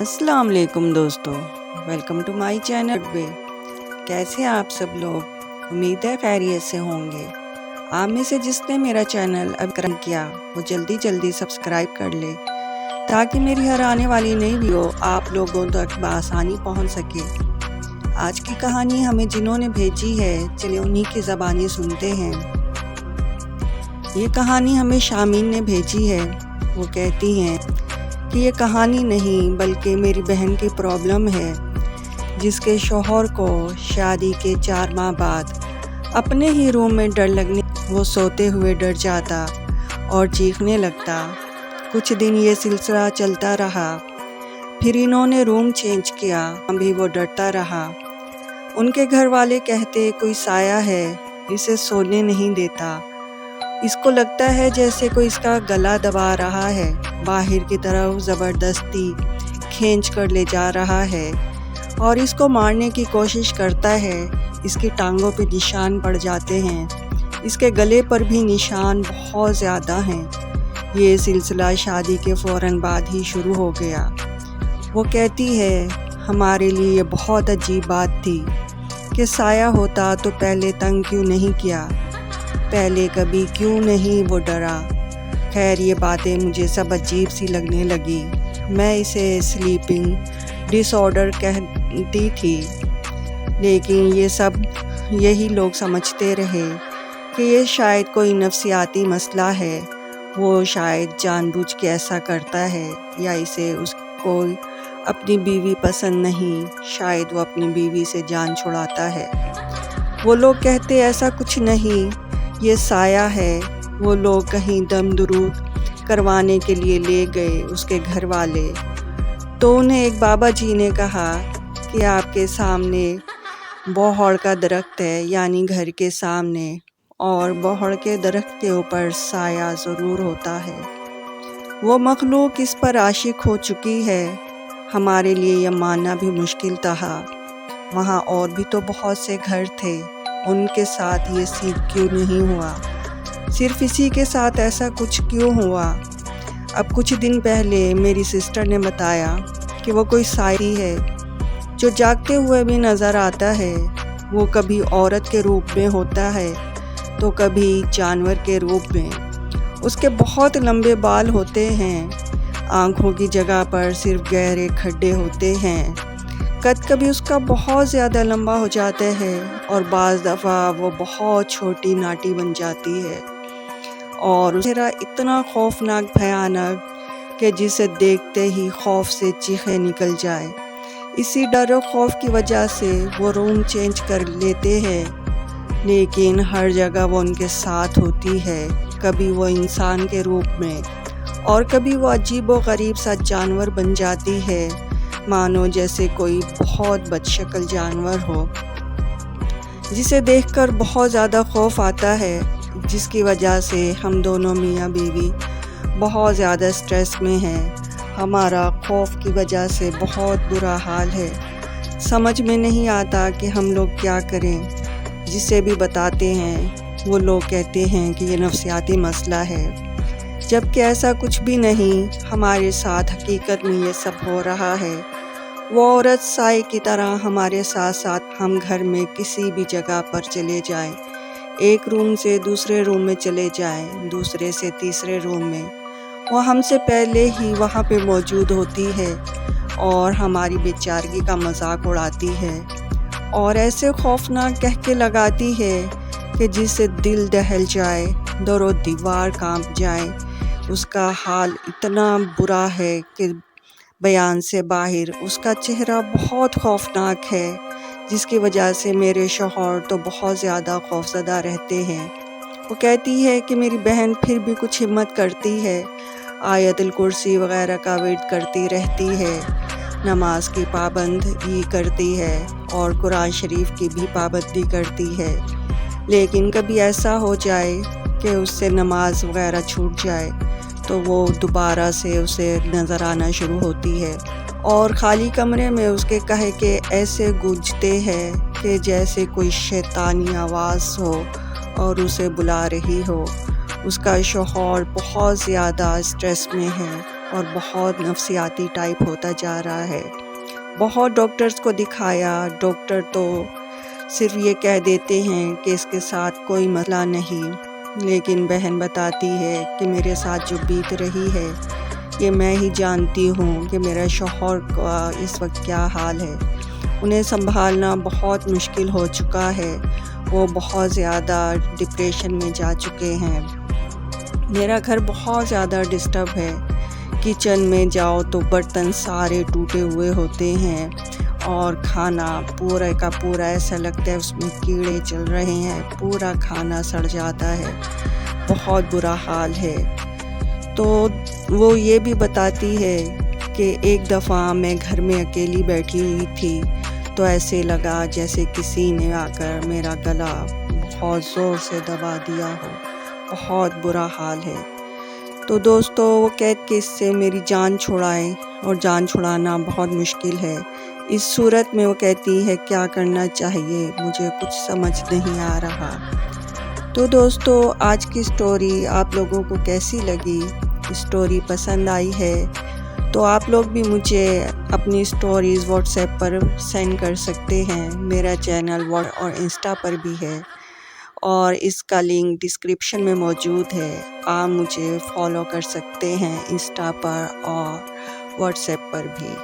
السلام علیکم دوستو، ویلکم ٹو مائی چینل پہ۔ کیسے ہیں آپ سب لوگ؟ امید ہے خیریت سے ہوں گے۔ آپ میں سے جس نے میرا چینل اب کرم کیا وہ جلدی سبسکرائب کر لے تاکہ میری ہر آنے والی نئی ویڈیو آپ لوگوں تک بآسانی پہنچ سکے۔ آج کی کہانی ہمیں جنہوں نے بھیجی ہے، چلے انہی کی زبانی سنتے ہیں۔ یہ کہانی ہمیں شامین نے بھیجی ہے۔ وہ کہتی ہیں کہ یہ کہانی نہیں بلکہ میری بہن کی پرابلم ہے، جس کے شوہر کو شادی کے 4 ماہ بعد اپنے ہی روم میں ڈر لگنے، وہ سوتے ہوئے ڈر جاتا اور چیخنے لگتا۔ کچھ دن یہ سلسلہ چلتا رہا، پھر انہوں نے روم چینج کیا، ابھی وہ ڈرتا رہا۔ ان کے گھر والے کہتے کوئی سایہ ہے، اسے سونے نہیں دیتا، اس کو لگتا ہے جیسے کوئی اس کا گلا دبا رہا ہے، باہر کی طرف زبردستی کھینچ کر لے جا رہا ہے اور اس کو مارنے کی کوشش کرتا ہے۔ اس کی ٹانگوں پہ نشان پڑ جاتے ہیں، اس کے گلے پر بھی نشان بہت زیادہ ہیں۔ یہ سلسلہ شادی کے فوراً بعد ہی شروع ہو گیا۔ وہ کہتی ہے ہمارے لیے یہ بہت عجیب بات تھی کہ سایہ ہوتا تو پہلے تنگ کیوں نہیں کیا، پہلے کبھی کیوں نہیں وہ ڈرا۔ خیر یہ باتیں مجھے سب عجیب سی لگنے لگی۔ میں اسے سلیپنگ ڈس آرڈر کہتی تھی، لیکن یہ سب یہی لوگ سمجھتے رہے کہ یہ شاید کوئی نفسیاتی مسئلہ ہے، وہ شاید جان بوجھ کے ایسا کرتا ہے، یا اسے اس کو اپنی بیوی پسند نہیں، شاید وہ اپنی بیوی سے جان چھڑاتا ہے۔ وہ لوگ کہتے ایسا کچھ نہیں، یہ سایہ ہے۔ وہ لوگ کہیں دم درود کروانے کے لیے لے گئے اس کے گھر والے، تو انہیں ایک بابا جی نے کہا کہ آپ کے سامنے بوہڑ کا درخت ہے، یعنی گھر کے سامنے، اور بوہڑ کے درخت کے اوپر سایہ ضرور ہوتا ہے۔ وہ مخلوق اس پر عاشق ہو چکی ہے۔ ہمارے لیے یہ ماننا بھی مشکل تھا۔ وہاں اور بھی تو بہت سے گھر تھے، ان کے ساتھ یہ سیکھ کیوں نہیں ہوا؟ صرف اسی کے ساتھ ایسا کچھ کیوں ہوا؟ اب کچھ دن پہلے میری سسٹر نے بتایا کہ وہ کوئی سایہ ہے جو جاگتے ہوئے بھی نظر آتا ہے۔ وہ کبھی عورت کے روپ میں ہوتا ہے تو کبھی جانور کے روپ میں۔ اس کے بہت لمبے بال ہوتے ہیں، آنکھوں کی جگہ پر صرف گہرے کھڈے ہوتے ہیں۔ قد کبھی اس کا بہت زیادہ لمبا ہو جاتا ہے اور بعض دفعہ وہ بہت چھوٹی ناٹی بن جاتی ہے، اور اس کا چہرہ اتنا خوفناک بھیانک کہ جسے دیکھتے ہی خوف سے چیخیں نکل جائے۔ اسی ڈر و خوف کی وجہ سے وہ روم چینج کر لیتے ہیں، لیکن ہر جگہ وہ ان کے ساتھ ہوتی ہے، کبھی وہ انسان کے روپ میں اور کبھی وہ عجیب و غریب سا جانور بن جاتی ہے، مانو جیسے کوئی بہت بد شکل جانور ہو جسے دیکھ کر بہت زیادہ خوف آتا ہے، جس کی وجہ سے ہم دونوں میاں بیوی بہت زیادہ سٹریس میں ہیں۔ ہمارا خوف کی وجہ سے بہت برا حال ہے، سمجھ میں نہیں آتا کہ ہم لوگ کیا کریں۔ جسے بھی بتاتے ہیں وہ لوگ کہتے ہیں کہ یہ نفسیاتی مسئلہ ہے، جبکہ ایسا کچھ بھی نہیں۔ ہمارے ساتھ حقیقت میں یہ سب ہو رہا ہے۔ وہ عورت سائے کی طرح ہمارے ساتھ ساتھ ہم گھر میں کسی بھی جگہ پر چلے جائیں، ایک روم سے دوسرے روم میں چلے جائیں، دوسرے سے تیسرے روم میں، وہ ہم سے پہلے ہی وہاں پہ موجود ہوتی ہے اور ہماری بے چارگی کا مذاق اڑاتی ہے، اور ایسے خوفناک کہکے لگاتی ہے کہ جس سے دل دہل جائے، در و دیوار کانپ جائے۔ اس کا حال اتنا برا ہے کہ بیان سے باہر۔ اس کا چہرہ بہت خوفناک ہے، جس کی وجہ سے میرے شوہر تو بہت زیادہ خوفزدہ رہتے ہیں۔ وہ کہتی ہے کہ میری بہن پھر بھی کچھ ہمت کرتی ہے، آیت الکرسی وغیرہ کا ورد کرتی رہتی ہے، نماز کی پابندی کرتی ہے اور قرآن شریف کی بھی پابندی کرتی ہے، لیکن کبھی ایسا ہو جائے کہ اس سے نماز وغیرہ چھوٹ جائے تو وہ دوبارہ سے اسے نظر آنا شروع ہوتی ہے، اور خالی کمرے میں اس کے کہے ایسے گونجتے ہیں کہ جیسے کوئی شیطانی آواز ہو اور اسے بلا رہی ہو۔ اس کا شوہر بہت زیادہ سٹریس میں ہے اور بہت نفسیاتی ٹائپ ہوتا جا رہا ہے۔ بہت ڈاکٹرز کو دکھایا، ڈاکٹر تو صرف یہ کہہ دیتے ہیں کہ اس کے ساتھ کوئی مسئلہ نہیں، لیکن بہن بتاتی ہے کہ میرے ساتھ جو بیت رہی ہے یہ میں ہی جانتی ہوں کہ میرا شوہر کا اس وقت کیا حال ہے۔ انہیں سنبھالنا بہت مشکل ہو چکا ہے، وہ بہت زیادہ ڈپریشن میں جا چکے ہیں۔ میرا گھر بہت زیادہ ڈسٹرب ہے، کچن میں جاؤ تو برتن سارے ٹوٹے ہوئے ہوتے ہیں اور کھانا پورا کا پورا ایسا لگتا ہے اس میں کیڑے چل رہے ہیں، پورا کھانا سڑ جاتا ہے، بہت برا حال ہے۔ تو وہ یہ بھی بتاتی ہے کہ ایک دفعہ میں گھر میں اکیلی بیٹھی ہوئی تھی تو ایسے لگا جیسے کسی نے آ کر میرا گلا بہت زور سے دبا دیا ہو، بہت برا حال ہے۔ تو دوستو وہ قید کے اس سے میری جان چھڑائے، اور جان چھڑانا بہت مشکل ہے۔ اس صورت میں وہ کہتی ہے کیا کرنا چاہیے، مجھے کچھ سمجھ نہیں آ رہا۔ تو دوستو آج کی سٹوری آپ لوگوں کو کیسی لگی؟ سٹوری پسند آئی ہے تو آپ لوگ بھی مجھے اپنی سٹوریز واٹس ایپ پر سینڈ کر سکتے ہیں۔ میرا چینل اور انسٹا پر بھی ہے اور اس کا لنک ڈسکرپشن میں موجود ہے، آپ مجھے فالو کر سکتے ہیں انسٹا پر اور واٹس ایپ پر بھی۔